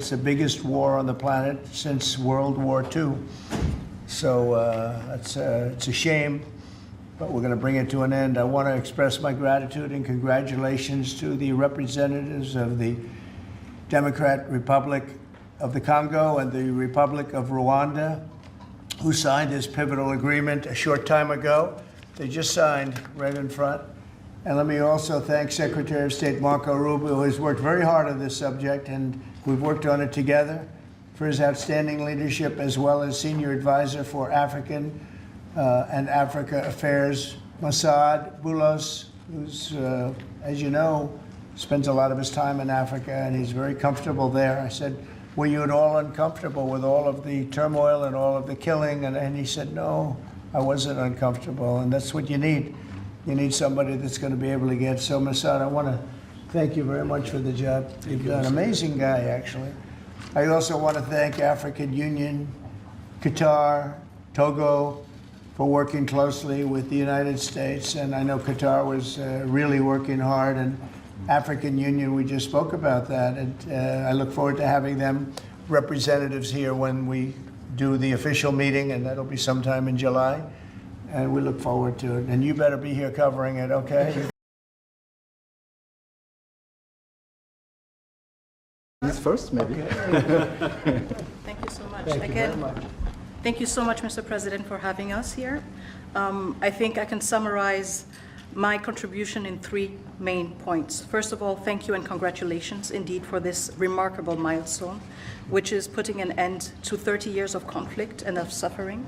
It's the biggest war on the planet since World War II. So it's a shame, but we're going to bring it to an end. I want to express my gratitude and congratulations to the representatives of the Democratic Republic of the Congo and the Republic of Rwanda, who signed this pivotal agreement a short time ago. They just signed right in front. And let me also thank Secretary of State Marco Rubio, who has worked very hard on this subject, and we've worked on it together, for his outstanding leadership, as well as Senior Advisor for African and Africa Affairs, Mossad Boulos, who's, as you know, spends a lot of his time in Africa, and he's very comfortable there. I said, were you at all uncomfortable with all of the turmoil and all of the killing? And he said, no, I wasn't uncomfortable, and that's what you need. You need somebody that's going to be able to get. So, Mossad, I want to thank you very much for the job you've done. Amazing guy, actually. I also want to thank African Union, Qatar, Togo, for working closely with the United States. And I know Qatar was really working hard. And African Union, we just spoke about that. And I look forward to having them representatives here when we do the official meeting, and that'll be sometime in July. And we look forward to it. And you better be here covering it, okay? This first, maybe. Okay. Thank you so much. Thank you very much. Thank you so much, Mr. President, for having us here. I think I can summarize my contribution in 3 main points. First of all, thank you and congratulations indeed for this remarkable milestone, which is putting an end to 30 years of conflict and of suffering,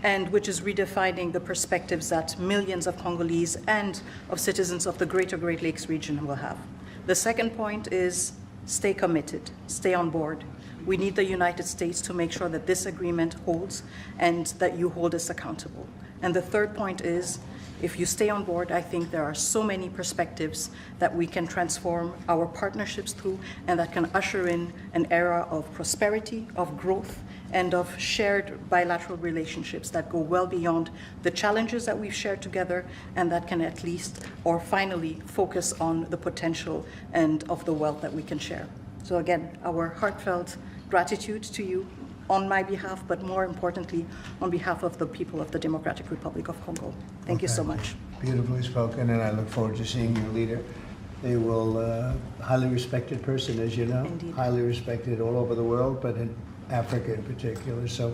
and which is redefining the perspectives that millions of Congolese and of citizens of the greater Great Lakes region will have. The second point is stay committed, stay on board. We need the United States to make sure that this agreement holds and that you hold us accountable. And the third point is, if you stay on board, I think there are so many perspectives that we can transform our partnerships through, and that can usher in an era of prosperity, of growth, and of shared bilateral relationships that go well beyond the challenges that we've shared together, and that can at least, or finally, focus on the potential and of the wealth that we can share. So again, our heartfelt gratitude to you on my behalf, but more importantly, on behalf of the people of the Democratic Republic of Congo. Thank you so much. Beautifully spoken, and I look forward to seeing your leader. They will, highly respected person, as you know. Indeed. Highly respected all over the world, but in Africa in particular. So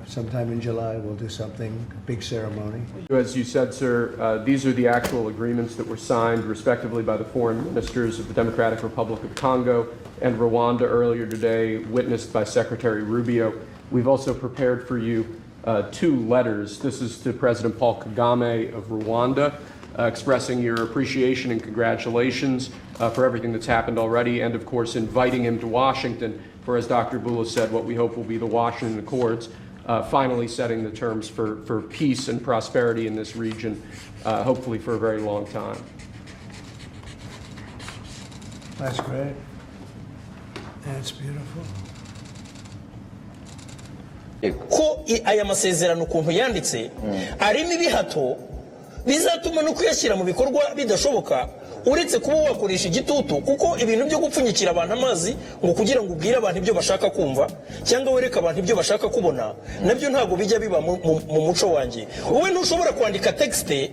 sometime in July, we'll do something, big ceremony. As you said, sir, these are the actual agreements that were signed respectively by the foreign ministers of the Democratic Republic of Congo and Rwanda earlier today, witnessed by Secretary Rubio. We've also prepared for you 2 letters. This is to President Paul Kagame of Rwanda, expressing your appreciation and congratulations for everything that's happened already, and of course inviting him to Washington for, as Dr. Boulos said, what we hope will be the Washington Accords, finally setting the terms for peace and prosperity in this region, hopefully for a very long time. That's great. That's beautiful. Ko aya masezerano ukuntu yanditse arimo ibihato bizatuma no kuyashyira mu bikorwa bidashoboka, uretse kuba wakoresha igitutu, kuko ibintu byo gupfunyikira abantu amazi ngo kugira ngo ubwire abantu ibyo bashaka kumva cyangwa wereka abantu ibyo bashaka kubona, nabyo ntago bijya biba mu muco wanjye. Wowe ntushobora kwandika texte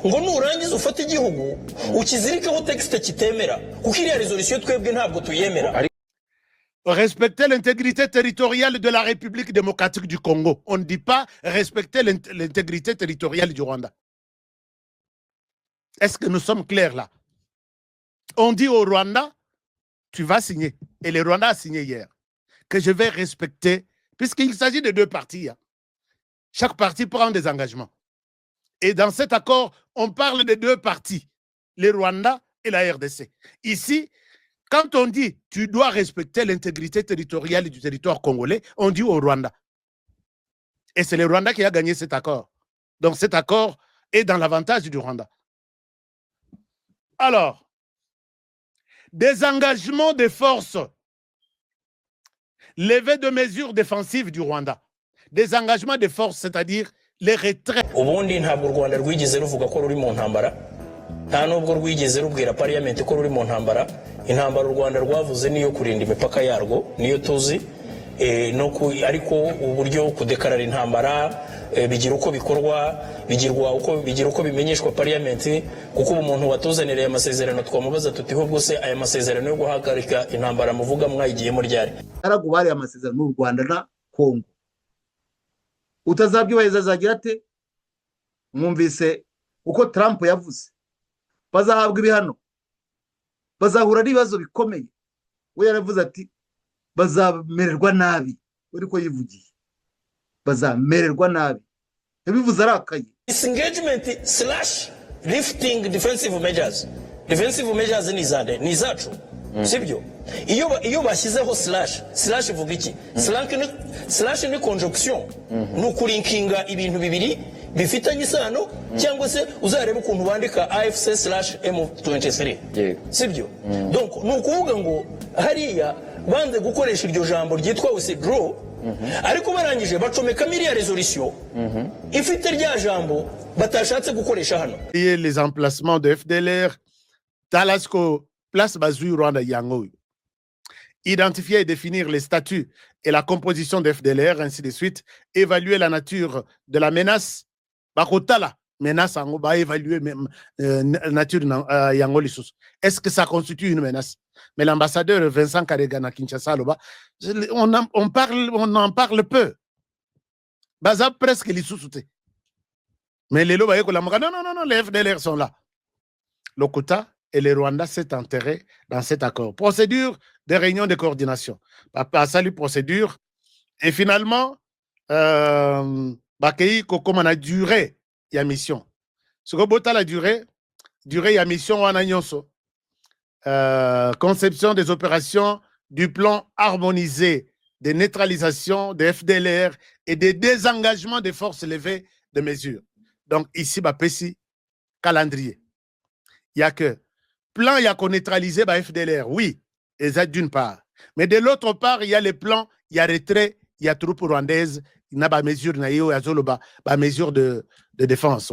ngo nurangiza ufate igihugu ukizirikeho texte kitemera, kuko iriya resolution twebwe ntabwo tuyemera. Respecter l'intégrité territoriale de la République démocratique du Congo. On ne dit pas respecter l'intégrité territoriale du Rwanda. Est-ce que nous sommes clairs là? On dit au Rwanda, tu vas signer. Et le Rwanda a signé hier. Que je vais respecter, puisqu'il s'agit de 2 parties. Hein. Chaque partie prend des engagements. Et dans cet accord, on parle de 2 parties. Le Rwanda et la RDC. Ici, quand on dit tu dois respecter l'intégrité territoriale du territoire congolais, on dit au Rwanda. Et c'est le Rwanda qui a gagné cet accord. Donc cet accord est dans l'avantage du Rwanda. Alors, des engagements de force, levée de mesures défensives du Rwanda, des engagements de force, c'est-à-dire les retraits. Ubundi ntabwo u Rwanda rwigeze ruvuga ko ruri mu ntambara, nta nubwo rwigeze rubwira parliament ko ruri mu ntambara. intambara u Rwanda rwavuze niyo kurinda imipaka yarwo niyo tuzi ariko uburyo kudekarara intambara bigira uko bikorwa bigira uko bimenyeshwa parliament kuko umuntu watuzaniriye amasezerano twamubaza tutiho bwose aya masezerano yo guhagarika intambara muvuga mwayigiyemo ryari aragubari amasezerano n'u Rwanda na Kongo utazabyubahiriza azagira ate mwumvise uko Trump yavuze bazahabwa ibihano bazahura n'ibibazo bikomeye we yaravuze ati bazamererwa nabi ariko yivugiye bazamererwa nabi yabivuze arakaye disengagement / lifting defensive measures ni zacu sibyo iyo bashyizeho slash ivuga iki slash ni conjunction ni ukulinkinga ibintu bibiri bifitanye isano cyangwa se uzareba ukuntu bandika AFC/M23 sibyo donc ni ukuvuga ngo hariya banze gukoresha iryo jambo ryitwa withdraw ariko barangije bacomeka iriya resolution ifite rya jambo batashatse gukoresha hano. Les emplacements de FDLR Talasco place Bazui Rwanda Yango. Identifier et définir les statuts et la composition de FDLR, ainsi de suite. Évaluer la nature de la menace. Bakotala, menace, on va évaluer la nature de Yango Lissus. Est-ce que ça constitue une menace? Mais l'ambassadeur Vincent Karega Kinshasa, on en parle peu. Baza presque Lissus. Mais les lois, non, les FDLR sont là. Lokota et le Rwanda s'est enterré dans cet accord. Procédure de réunion de coordination. Salut procédure. Et finalement, comme on a duré la mission. Ce que la durée la mission en agnonso. Conception des opérations du plan harmonisé de neutralisation des FDLR et de désengagement des forces levées de mesures. Donc ici, Pessi, calendrier. Il n'y a que plan, il y a qu'on neutralisé par FDLR, oui, et ça d'une part. Mais de l'autre part, il y a les plans, il y a retrait, il y a troupes rwandaises, il y a des mesures, il y a des mesures de défense.